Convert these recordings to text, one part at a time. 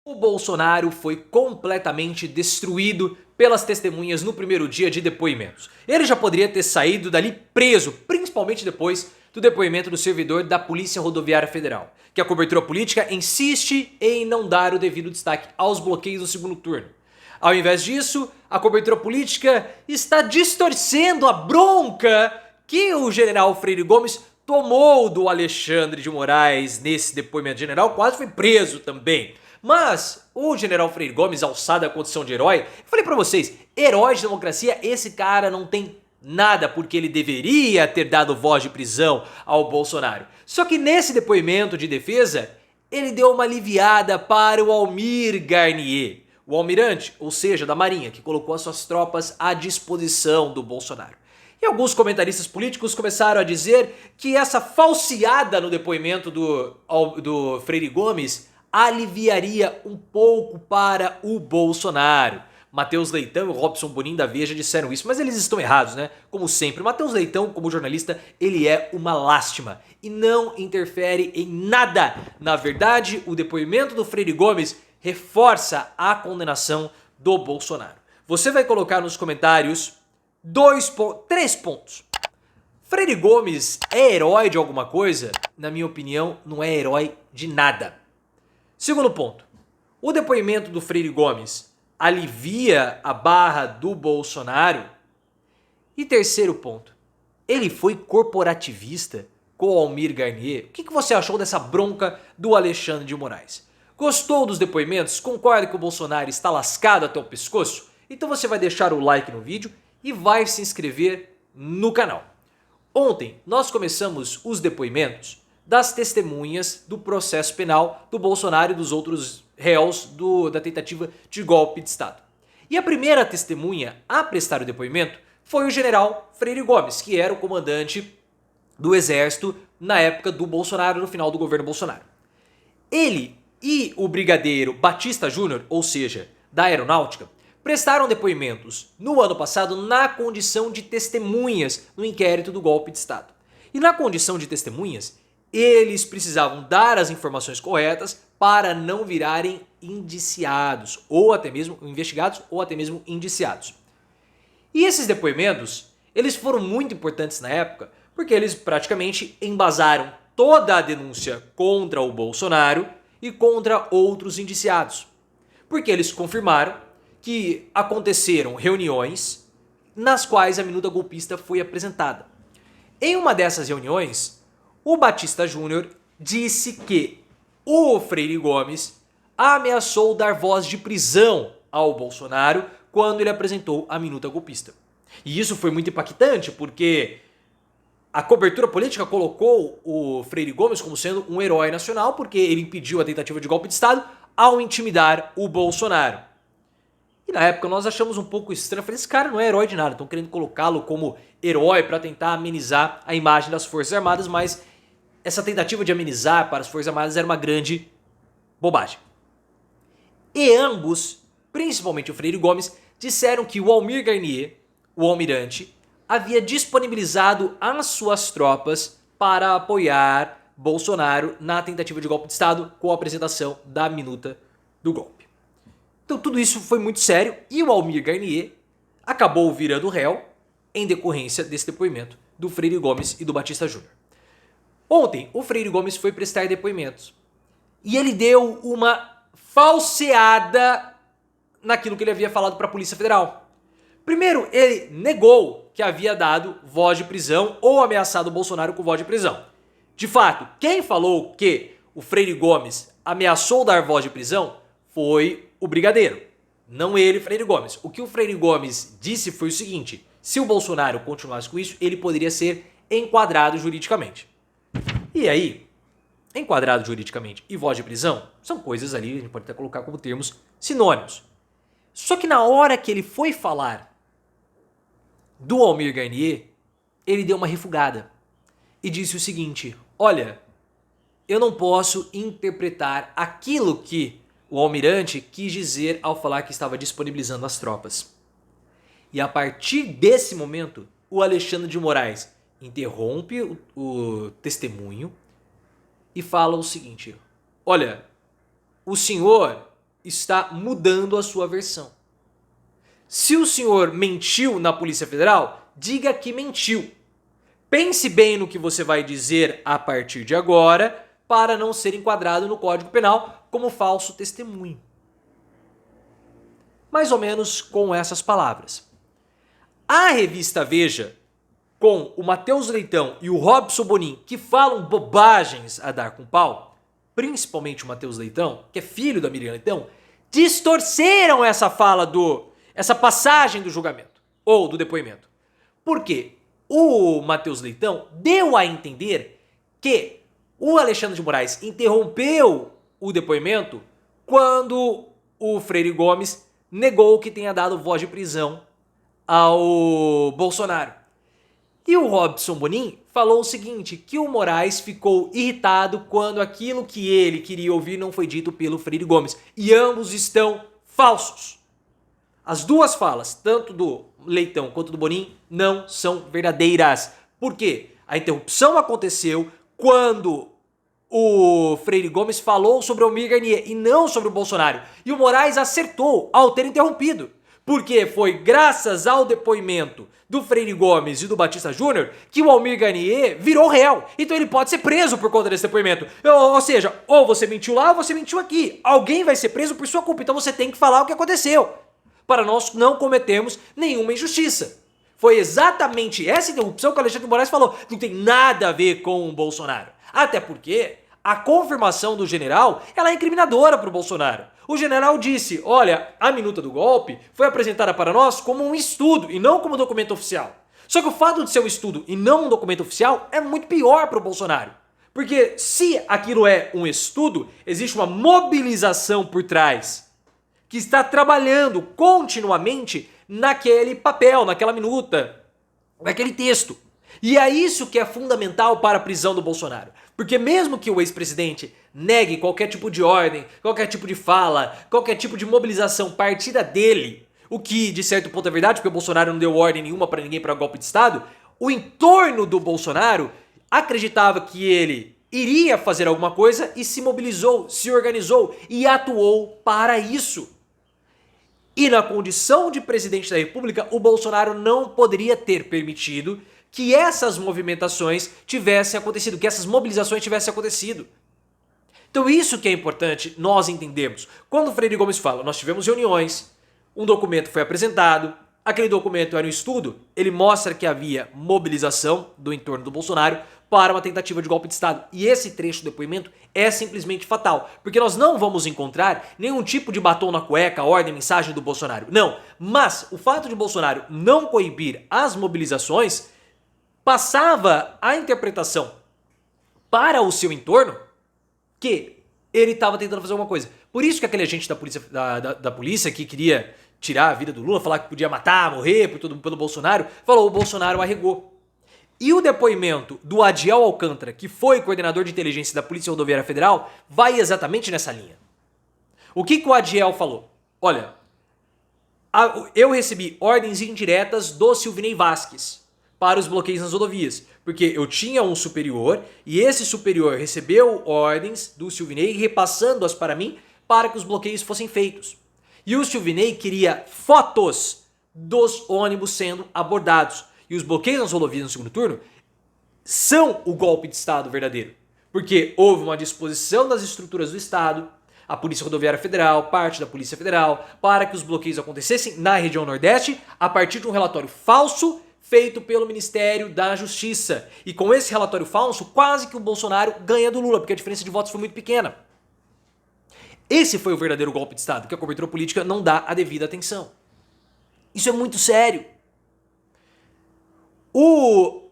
O Bolsonaro foi completamente destruído pelas testemunhas no primeiro dia de depoimentos. Ele já poderia ter saído dali preso, principalmente depois do depoimento do servidor da Polícia Rodoviária Federal, que a cobertura política insiste em não dar o devido destaque aos bloqueios do segundo turno. Ao invés disso, a cobertura política está distorcendo a bronca que o general Freire Gomes tomou do Alexandre de Moraes nesse depoimento. O general quase foi preso também. Mas o general Freire Gomes, alçado à condição de herói, eu falei pra vocês, herói de democracia, esse cara não tem nada, porque ele deveria ter dado voz de prisão ao Bolsonaro. Só que nesse depoimento de defesa, ele deu uma aliviada para o Almir Garnier, o almirante, ou seja, da Marinha, que colocou as suas tropas à disposição do Bolsonaro. E alguns comentaristas políticos começaram a dizer que essa falseada no depoimento do Freire Gomes aliviaria um pouco para o Bolsonaro. Matheus Leitão e Robson Bonin da Veja disseram isso, mas eles estão errados, né? Como sempre, Matheus Leitão, como jornalista, ele é uma lástima e não interfere em nada. Na verdade, o depoimento do Freire Gomes reforça a condenação do Bolsonaro. Você vai colocar nos comentários 3 pontos. Freire Gomes é herói de alguma coisa? Na minha opinião, não é herói de nada. Segundo ponto, o depoimento do Freire Gomes alivia a barra do Bolsonaro? E terceiro ponto, ele foi corporativista com o Almir Garnier? O que você achou dessa bronca do Alexandre de Moraes? Gostou dos depoimentos? Concorda que o Bolsonaro está lascado até o pescoço? Então você vai deixar o like no vídeo e vai se inscrever no canal. Ontem nós começamos os depoimentos das testemunhas do processo penal do Bolsonaro e dos outros réus da tentativa de golpe de Estado. E a primeira testemunha a prestar o depoimento foi o general Freire Gomes, que era o comandante do exército na época do Bolsonaro, no final do governo Bolsonaro. Ele e o brigadeiro Batista Júnior, ou seja, da aeronáutica, prestaram depoimentos no ano passado na condição de testemunhas no inquérito do golpe de Estado. E na condição de testemunhas, eles precisavam dar as informações corretas para não virarem indiciados, ou até mesmo investigados, ou até mesmo indiciados. E esses depoimentos, eles foram muito importantes na época, porque eles praticamente embasaram toda a denúncia contra o Bolsonaro e contra outros indiciados. Porque eles confirmaram que aconteceram reuniões nas quais a minuta golpista foi apresentada. Em uma dessas reuniões, o Batista Júnior disse que o Freire Gomes ameaçou dar voz de prisão ao Bolsonaro quando ele apresentou a minuta golpista. E isso foi muito impactante porque a cobertura política colocou o Freire Gomes como sendo um herói nacional porque ele impediu a tentativa de golpe de Estado ao intimidar o Bolsonaro. E na época nós achamos um pouco estranho, falei, esse cara não é herói de nada, estão querendo colocá-lo como herói para tentar amenizar a imagem das Forças Armadas, mas essa tentativa de amenizar para as Forças Armadas era uma grande bobagem. E ambos, principalmente o Freire Gomes, disseram que o Almir Garnier, o almirante, havia disponibilizado as suas tropas para apoiar Bolsonaro na tentativa de golpe de Estado com a apresentação da minuta do golpe. Então tudo isso foi muito sério e o Almir Garnier acabou virando réu em decorrência desse depoimento do Freire Gomes e do Batista Júnior. Ontem, o Freire Gomes foi prestar depoimentos e ele deu uma falseada naquilo que ele havia falado para a Polícia Federal. Primeiro, ele negou que havia dado voz de prisão ou ameaçado o Bolsonaro com voz de prisão. De fato, quem falou que o Freire Gomes ameaçou dar voz de prisão foi o brigadeiro, não ele, Freire Gomes. O que o Freire Gomes disse foi o seguinte: se o Bolsonaro continuasse com isso, ele poderia ser enquadrado juridicamente. E aí, enquadrado juridicamente e voz de prisão são coisas ali, a gente pode até colocar como termos sinônimos. Só que na hora que ele foi falar do Almir Garnier, ele deu uma refugada e disse o seguinte: olha, eu não posso interpretar aquilo que o almirante quis dizer ao falar que estava disponibilizando as tropas. E a partir desse momento, o Alexandre de Moraes interrompe o testemunho e fala o seguinte: olha, o senhor está mudando a sua versão. Se o senhor mentiu na Polícia Federal, diga que mentiu. Pense bem no que você vai dizer a partir de agora para não ser enquadrado no Código Penal como falso testemunho. Mais ou menos com essas palavras. A revista Veja, com o Matheus Leitão e o Robson Bonin, que falam bobagens a dar com pau, principalmente o Matheus Leitão, que é filho da Miriam Leitão, distorceram essa essa passagem do julgamento, ou do depoimento. Por quê? O Matheus Leitão deu a entender que o Alexandre de Moraes interrompeu o depoimento quando o Freire Gomes negou que tenha dado voz de prisão ao Bolsonaro. E o Robson Bonin falou o seguinte, que o Moraes ficou irritado quando aquilo que ele queria ouvir não foi dito pelo Freire Gomes. E ambos estão falsos. As duas falas, tanto do Leitão quanto do Bonin, não são verdadeiras. Por quê? A interrupção aconteceu quando o Freire Gomes falou sobre o Almir Garnier e não sobre o Bolsonaro. E o Moraes acertou ao ter interrompido. Porque foi graças ao depoimento do Freire Gomes e do Batista Júnior que o Almir Garnier virou réu. Então ele pode ser preso por conta desse depoimento. Ou seja, ou você mentiu lá ou você mentiu aqui. Alguém vai ser preso por sua culpa. Então você tem que falar o que aconteceu, para nós não cometermos nenhuma injustiça. Foi exatamente essa interrupção que o Alexandre de Moraes falou. Não tem nada a ver com o Bolsonaro. Até porque a confirmação do general ela é incriminadora para o Bolsonaro. O general disse, olha, a minuta do golpe foi apresentada para nós como um estudo e não como documento oficial. Só que o fato de ser um estudo e não um documento oficial é muito pior para o Bolsonaro. Porque se aquilo é um estudo, existe uma mobilização por trás que está trabalhando continuamente naquele papel, naquela minuta, naquele texto. E é isso que é fundamental para a prisão do Bolsonaro. Porque mesmo que o ex-presidente negue qualquer tipo de ordem, qualquer tipo de fala, qualquer tipo de mobilização partida dele, o que de certo ponto é verdade, porque o Bolsonaro não deu ordem nenhuma para ninguém para golpe de Estado, o entorno do Bolsonaro acreditava que ele iria fazer alguma coisa e se mobilizou, se organizou e atuou para isso. E na condição de presidente da República, o Bolsonaro não poderia ter permitido que essas movimentações tivessem acontecido, que essas mobilizações tivessem acontecido. Então isso que é importante nós entendermos. Quando o Freire Gomes fala, nós tivemos reuniões, um documento foi apresentado, aquele documento era um estudo, ele mostra que havia mobilização do entorno do Bolsonaro para uma tentativa de golpe de Estado. E esse trecho do depoimento é simplesmente fatal, porque nós não vamos encontrar nenhum tipo de batom na cueca, ordem, mensagem do Bolsonaro. Não, mas o fato de Bolsonaro não coibir as mobilizações passava a interpretação para o seu entorno que ele estava tentando fazer alguma coisa. Por isso que aquele agente da polícia que queria tirar a vida do Lula, falar que podia matar, morrer pelo Bolsonaro, falou, o Bolsonaro arregou. E o depoimento do Adiel Alcântara, que foi coordenador de inteligência da Polícia Rodoviária Federal, vai exatamente nessa linha. O que o Adiel falou? Olha, eu recebi ordens indiretas do Silvinei Vasquez para os bloqueios nas rodovias, porque eu tinha um superior e esse superior recebeu ordens do Silvinei repassando-as para mim para que os bloqueios fossem feitos. E o Silvinei queria fotos dos ônibus sendo abordados. E os bloqueios nas rodovias no segundo turno são o golpe de Estado verdadeiro. Porque houve uma disposição das estruturas do Estado, a Polícia Rodoviária Federal, parte da Polícia Federal, para que os bloqueios acontecessem na região Nordeste a partir de um relatório falso feito pelo Ministério da Justiça. E com esse relatório falso, quase que o Bolsonaro ganha do Lula, porque a diferença de votos foi muito pequena. Esse foi o verdadeiro golpe de Estado, que a cobertura política não dá a devida atenção. Isso é muito sério. O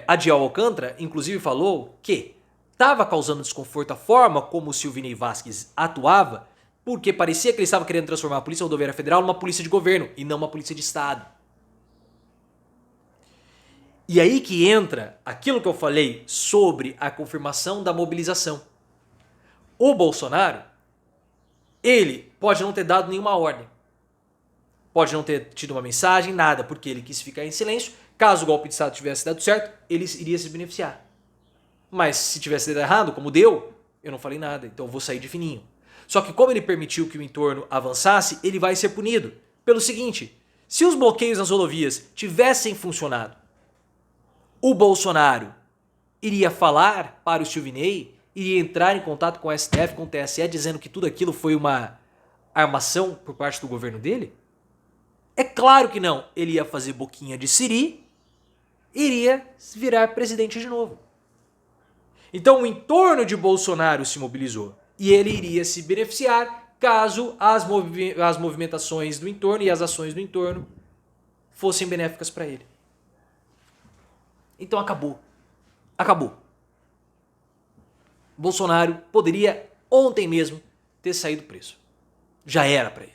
Adiel Alcântara, inclusive, falou que estava causando desconforto a forma como o Silvinei Vasquez atuava, porque parecia que ele estava querendo transformar a Polícia Rodoviária Federal numa polícia de governo e não uma polícia de Estado. E aí que entra aquilo que eu falei sobre a confirmação da mobilização. O Bolsonaro, ele pode não ter dado nenhuma ordem. Pode não ter tido uma mensagem, nada, porque ele quis ficar em silêncio. Caso o golpe de Estado tivesse dado certo, ele iria se beneficiar. Mas se tivesse dado errado, como deu, eu não falei nada, então eu vou sair de fininho. Só que como ele permitiu que o entorno avançasse, ele vai ser punido. Pelo seguinte, se os bloqueios nas rodovias tivessem funcionado, o Bolsonaro iria falar para o Silvinei, iria entrar em contato com o STF, com o TSE, dizendo que tudo aquilo foi uma armação por parte do governo dele? É claro que não. Ele ia fazer boquinha de siri, iria virar presidente de novo. Então o entorno de Bolsonaro se mobilizou e ele iria se beneficiar caso as movimentações do entorno e as ações do entorno fossem benéficas para ele. Então acabou. Acabou. Bolsonaro poderia ontem mesmo ter saído preso. Já era para ele.